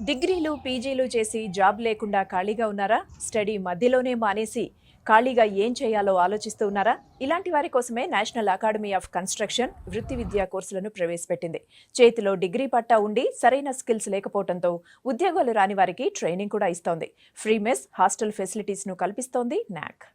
డిగ్రీలు, పీజీలు చేసి జాబ్ లేకుండా ఖాళీగా ఉన్నారా? స్టడీ మధ్యలోనే మానేసి ఖాళీగా ఏం చేయాలో ఆలోచిస్తూ ఉన్నారా? ఇలాంటి వారి కోసమే నేషనల్ అకాడమీ ఆఫ్ కన్స్ట్రక్షన్ వృత్తి విద్యా కోర్సులను ప్రవేశపెట్టింది. చేతిలో డిగ్రీ పట్టా ఉండి సరైన స్కిల్స్ లేకపోవడంతో ఉద్యోగాలు రాని వారికి ట్రైనింగ్ కూడా ఇస్తోంది. ఫ్రీ మెస్, హాస్టల్ ఫెసిలిటీస్ను కల్పిస్తోంది నాక్.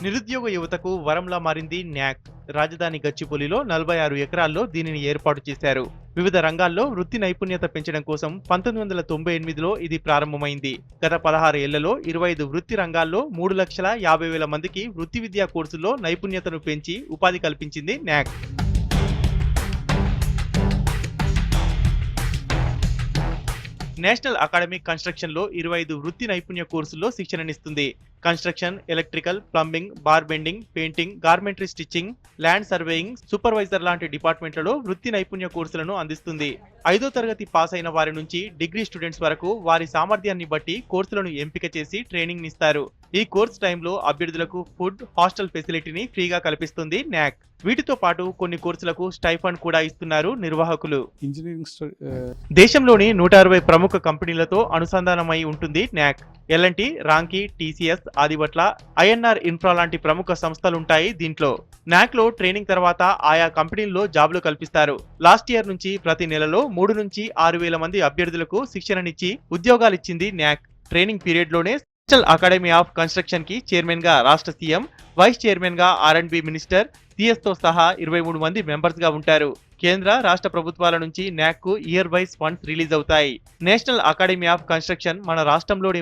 నిరుద్యోగ యువతకు వరంలా మారింది న్యాక్. రాజధాని గచ్చిబౌలిలో 46 ఎకరాల్లో దీనిని ఏర్పాటు చేశారు. వివిధ రంగాల్లో వృత్తి నైపుణ్యత పెంచడం కోసం 1998లో ఇది ప్రారంభమైంది. గత 16 ఏళ్లలో 25 వృత్తి రంగాల్లో 3,50,000 మందికి వృత్తి విద్యా కోర్సుల్లో నైపుణ్యతను పెంచి ఉపాధి కల్పించింది న్యాక్. నేషనల్ అకాడమిక్ కన్స్ట్రక్షన్ లో 25 వృత్తి నైపుణ్య కోర్సుల్లో శిక్షణనిస్తుంది. Construction, electrical, plumbing, bar bending, painting, గార్మెంటరీ స్టిచ్చింగ్, ల్యాండ్ సర్వేయింగ్, సూపర్వైజర్ లాంటి డిపార్ట్మెంట్లలో వృత్తి నైపుణ్య కోర్సులను అందిస్తుంది. 5వ తరగతి పాస్ అయిన వారి నుంచి డిగ్రీ స్టూడెంట్స్ వరకు వారి సామర్థ్యాన్ని బట్టి కోర్సులను ఎంపిక చేసి ట్రైనింగ్ ఇస్తారు. ఈ కోర్సు టైంలో అభ్యర్థులకు ఫుడ్, హాస్టల్ ఫెసిలిటీని ఫ్రీగా కల్పిస్తుంది న్యాక్. వీటితో పాటు కొన్ని కోర్సులకు స్టైఫండ్ కూడా ఇస్తున్నారు నిర్వాహకులు. దేశంలోని 160 ప్రముఖ కంపెనీలతో అనుసంధానమై ఉంటుంది NAC. LNT, Ramky, TCS, Adibatla, INR infra లాంటి ప్రముఖ సంస్థలుంటాయి దీంట్లో. న్యాక్ లో ట్రైనింగ్ తర్వాత ఆయా కంపెనీల్లో జాబ్లు కల్పిస్తారు. లాస్ట్ ఇయర్ నుంచి ప్రతి నెలలో 3 నుంచి 6,000 మంది అభ్యర్థులకు శిక్షణనిచ్చి ఉద్యోగాలిచ్చింది న్యాక్. ట్రైనింగ్ పీరియడ్ లోనే నేషనల్ అకాడమీ ఆఫ్ కన్స్ట్రక్షన్ కి చైర్మన్ గా రాష్ట్ర సీఎం, వైస్ చైర్మన్ గా ఆర్&బి మినిస్టర్, సిఎస్ తో సహా 23 మంది మెంబర్స్ గా ఉంటారు. కేంద్ర, రాష్ట్ర ప్రభుత్వాల నుంచి న్యాక్ కు ఇయర్ వైస్ ఫండ్స్ రిలీజ్ అవుతాయి. నేషనల్ అకాడమీ ఆఫ్ కన్స్ట్రక్షన్ మన రాష్ట్రంలోనే